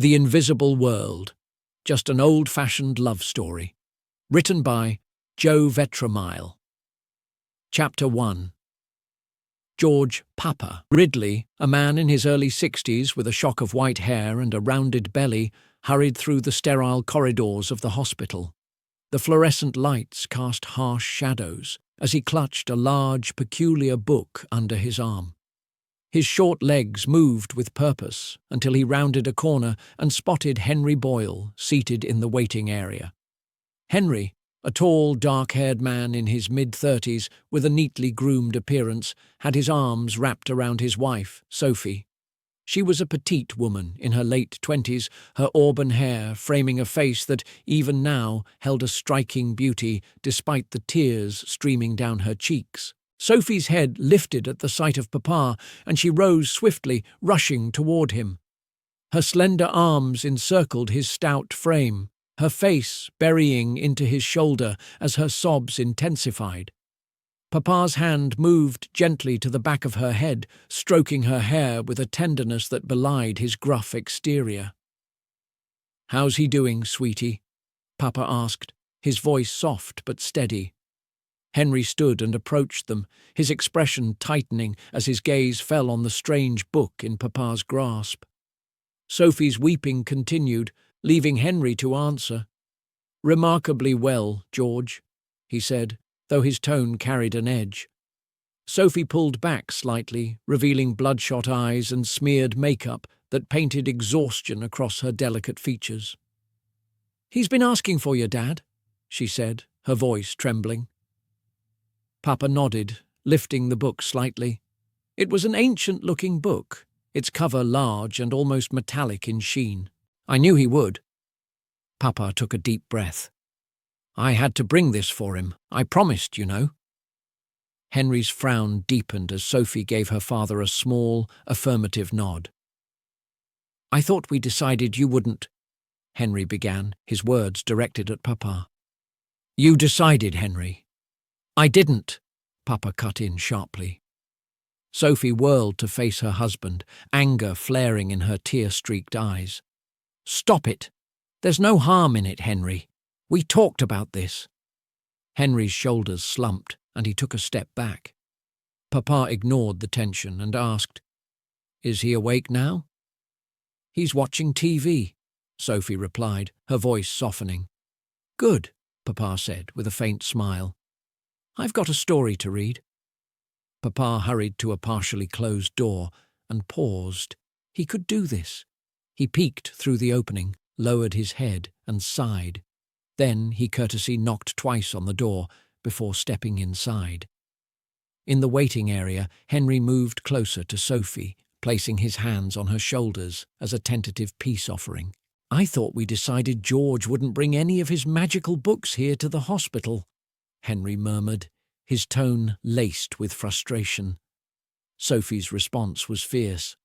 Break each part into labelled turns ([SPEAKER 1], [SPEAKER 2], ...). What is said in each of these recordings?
[SPEAKER 1] The Invisible World, just an old-fashioned love story. Written by Joe Vetromile. Chapter 1. George Papa Ridley, a man in his early 60s with a shock of white hair and a rounded belly, hurried through the sterile corridors of the hospital. The fluorescent lights cast harsh shadows as he clutched a large, peculiar book under his arm. His short legs moved with purpose until he rounded a corner and spotted Henry Boyle seated in the waiting area. Henry, a tall, dark-haired man in his mid-30s with a neatly groomed appearance, had his arms wrapped around his wife, Sophie. She was a petite woman in her late 20s, her auburn hair framing a face that, even now, held a striking beauty despite the tears streaming down her cheeks. Sophie's head lifted at the sight of Papa, and she rose swiftly, rushing toward him. Her slender arms encircled his stout frame, her face burying into his shoulder as her sobs intensified. Papa's hand moved gently to the back of her head, stroking her hair with a tenderness that belied his gruff exterior. "How's he doing, sweetie?" Papa asked, his voice soft but steady. Henry stood and approached them, his expression tightening as his gaze fell on the strange book in Papa's grasp. Sophie's weeping continued, leaving Henry to answer. "Remarkably well, George," he said, though his tone carried an edge. Sophie pulled back slightly, revealing bloodshot eyes and smeared makeup that painted exhaustion across her delicate features. "He's been asking for you, Dad," she said, her voice trembling. Papa nodded, lifting the book slightly. It was an ancient-looking book, its cover large and almost metallic in sheen. "I knew he would." Papa took a deep breath. "I had to bring this for him. I promised, you know." Henry's frown deepened as Sophie gave her father a small, affirmative nod. "I thought we decided you wouldn't," Henry began, his words directed at Papa. "You decided, Henry." "I didn't," Papa cut in sharply. Sophie whirled to face her husband, anger flaring in her tear-streaked eyes. "Stop it. There's no harm in it, Henry. We talked about this." Henry's shoulders slumped, and he took a step back. Papa ignored the tension and asked, "Is he awake now?" "He's watching TV," Sophie replied, her voice softening. "Good," Papa said with a faint smile. "I've got a story to read." Papa hurried to a partially closed door and paused. He could do this. He peeked through the opening, lowered his head and sighed. Then he courteously knocked twice on the door before stepping inside. In the waiting area, Henry moved closer to Sophie, placing his hands on her shoulders as a tentative peace offering. "I thought we decided George wouldn't bring any of his magical books here to the hospital," Henry murmured, his tone laced with frustration. Sophie's response was fierce.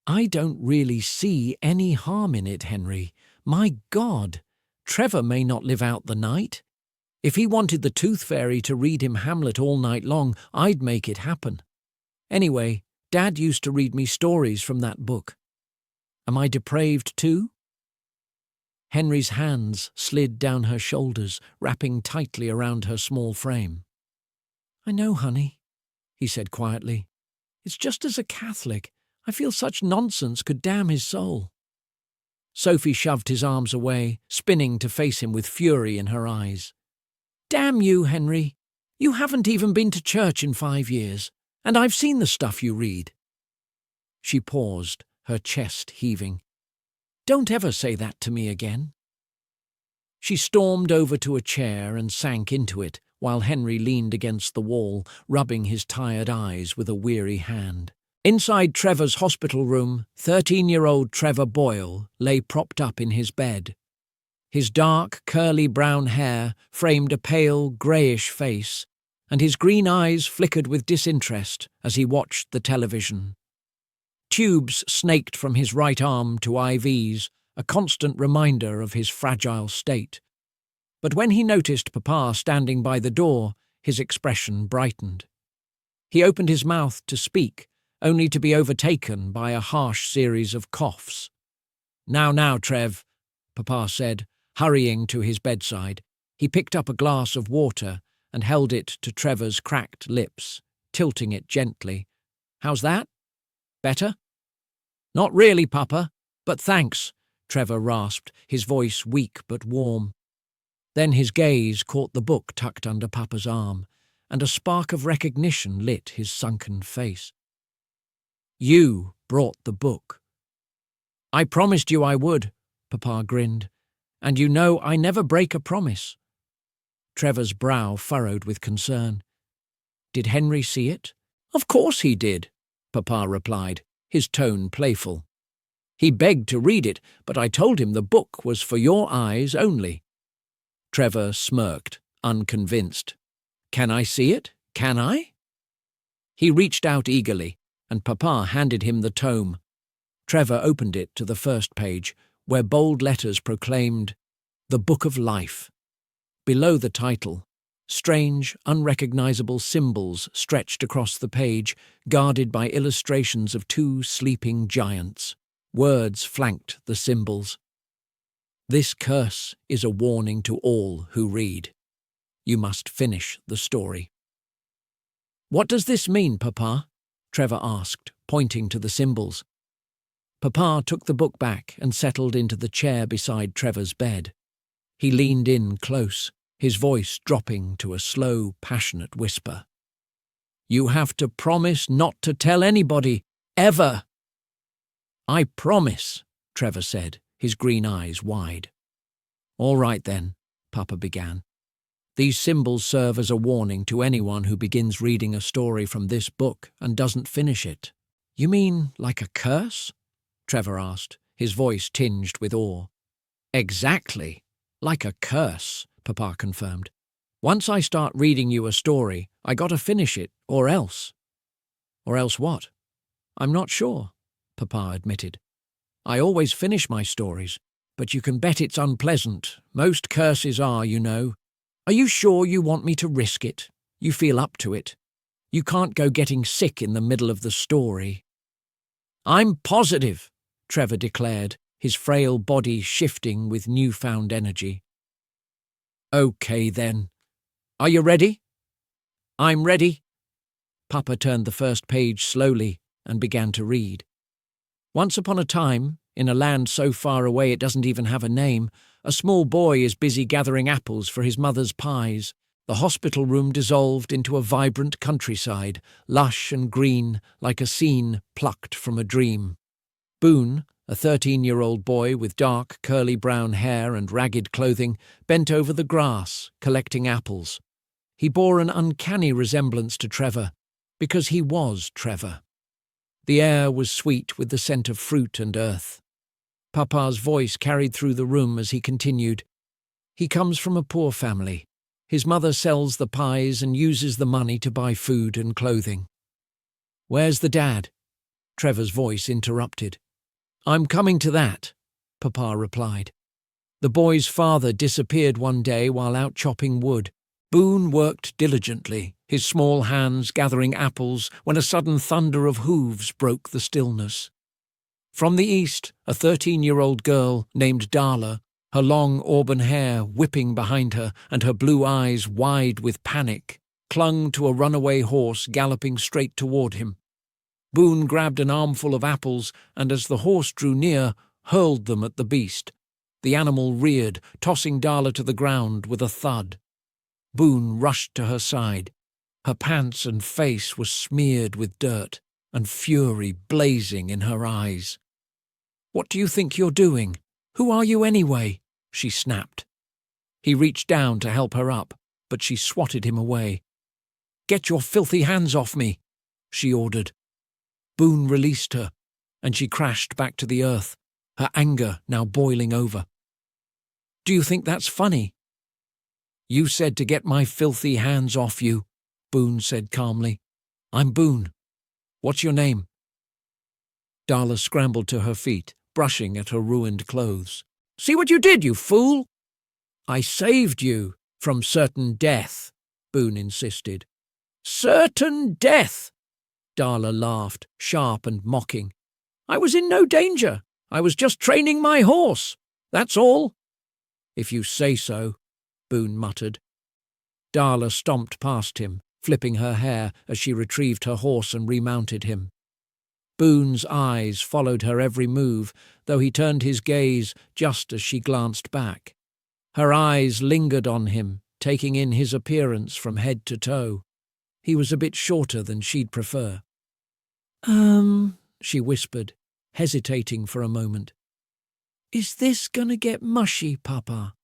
[SPEAKER 1] "I don't really see any harm in it, Henry. My God! Trevor may not live out the night. If he wanted the Tooth Fairy to read him Hamlet all night long, I'd make it happen. Anyway, Dad used to read me stories from that book. Am I depraved too?" Henry's hands slid down her shoulders, wrapping tightly around her small frame. "I know, honey," he said quietly. "It's just as a Catholic, I feel such nonsense could damn his soul." Sophie shoved his arms away, spinning to face him with fury in her eyes. "Damn you, Henry. You haven't even been to church in 5 years, and I've seen the stuff you read." She paused, her chest heaving. "Don't ever say that to me again." She stormed over to a chair and sank into it, while Henry leaned against the wall, rubbing his tired eyes with a weary hand. Inside Trevor's hospital room, 13-year-old Trevor Boyle lay propped up in his bed. His dark, curly brown hair framed a pale, greyish face, and his green eyes flickered with disinterest as he watched the television. Tubes snaked from his right arm to IVs, a constant reminder of his fragile state. But when he noticed Papa standing by the door, his expression brightened. He opened his mouth to speak, only to be overtaken by a harsh series of coughs. Now, Trev, Papa said, hurrying to his bedside. He picked up a glass of water and held it to Trevor's cracked lips, tilting it gently. How's that? Better? Not really, Papa, but thanks, Trevor rasped, his voice weak but warm. Then his gaze caught the book tucked under Papa's arm, and a spark of recognition lit his sunken face. You brought the book. I promised you I would, Papa grinned, and you know I never break a promise. Trevor's brow furrowed with concern. Did Henry see it? Of course he did, Papa replied, his tone playful. He begged to read it, but I told him the book was for your eyes only. Trevor smirked, unconvinced. Can I see it? Can I? He reached out eagerly, and Papa handed him the tome. Trevor opened it to the first page, where bold letters proclaimed, The Book of Life. Below the title, strange, unrecognizable symbols stretched across the page, guarded by illustrations of two sleeping giants. Words flanked the symbols. This curse is a warning to all who read. You must finish the story. What does this mean, Papa? Trevor asked, pointing to the symbols. Papa took the book back and settled into the chair beside Trevor's bed. He leaned in close, his voice dropping to a slow, passionate whisper. You have to promise not to tell anybody, ever. I promise, Trevor said, his green eyes wide. All right then, Papa began. These symbols serve as a warning to anyone who begins reading a story from this book and doesn't finish it. You mean like a curse? Trevor asked, his voice tinged with awe. Exactly, like a curse, Papa confirmed. Once I start reading you a story, I gotta finish it, or else. Or else what? I'm not sure, Papa admitted. I always finish my stories, but you can bet it's unpleasant. Most curses are, you know. Are you sure you want me to risk it? You feel up to it. You can't go getting sick in the middle of the story. I'm positive, Trevor declared, his frail body shifting with newfound energy. Okay then. Are you ready? I'm ready. Papa turned the first page slowly and began to read. Once upon a time, in a land so far away it doesn't even have a name, a small boy is busy gathering apples for his mother's pies. The hospital room dissolved into a vibrant countryside, lush and green, like a scene plucked from a dream. Boone, a 13-year-old boy with dark, curly brown hair and ragged clothing, bent over the grass, collecting apples. He bore an uncanny resemblance to Trevor, because he was Trevor. The air was sweet with the scent of fruit and earth. Papa's voice carried through the room as he continued. He comes from a poor family. His mother sells the pies and uses the money to buy food and clothing. Where's the dad? Trevor's voice interrupted. I'm coming to that, Papa replied. The boy's father disappeared one day while out chopping wood. Boone worked diligently, his small hands gathering apples, when a sudden thunder of hooves broke the stillness. From the east, a 13-year-old girl named Darla, her long auburn hair whipping behind her and her blue eyes wide with panic, clung to a runaway horse galloping straight toward him. Boone grabbed an armful of apples and, as the horse drew near, hurled them at the beast. The animal reared, tossing Darla to the ground with a thud. Boone rushed to her side. Her pants and face were smeared with dirt, and fury blazing in her eyes. What do you think you're doing? Who are you anyway? She snapped. He reached down to help her up, but she swatted him away. Get your filthy hands off me, she ordered. Boone released her, and she crashed back to the earth, her anger now boiling over. Do you think that's funny? You said to get my filthy hands off you, Boone said calmly. I'm Boone. What's your name? Darla scrambled to her feet, brushing at her ruined clothes. See what you did, you fool! I saved you from certain death, Boone insisted. Certain death! Darla laughed, sharp and mocking. I was in no danger. I was just training my horse, that's all." "If you say so," Boone muttered. Darla stomped past him, flipping her hair as she retrieved her horse and remounted him. Boone's eyes followed her every move, though he turned his gaze just as she glanced back. Her eyes lingered on him, taking in his appearance from head to toe. He was a bit shorter than she'd prefer. She whispered, hesitating for a moment. "Is this gonna get mushy, Papa?"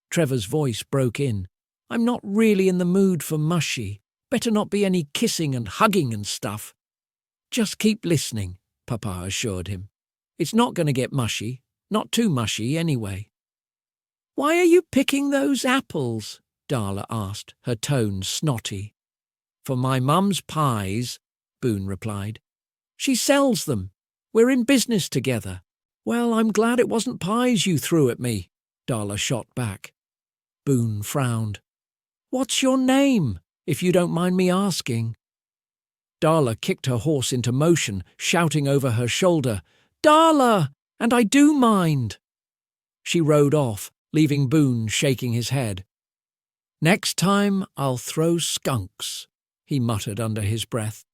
[SPEAKER 1] Trevor's voice broke in. "I'm not really in the mood for mushy. Better not be any kissing and hugging and stuff." "Just keep listening," Papa assured him. "It's not going to get mushy, not too mushy anyway." "Why are you picking those apples?" Darla asked, her tone snotty. "For my mum's pies," Boone replied. "She sells them. We're in business together." "Well, I'm glad it wasn't pies you threw at me," Darla shot back. Boone frowned. "What's your name, if you don't mind me asking?" Darla kicked her horse into motion, shouting over her shoulder, "Darla! And I do mind!" She rode off, leaving Boone shaking his head. "Next time I'll throw skunks," he muttered under his breath.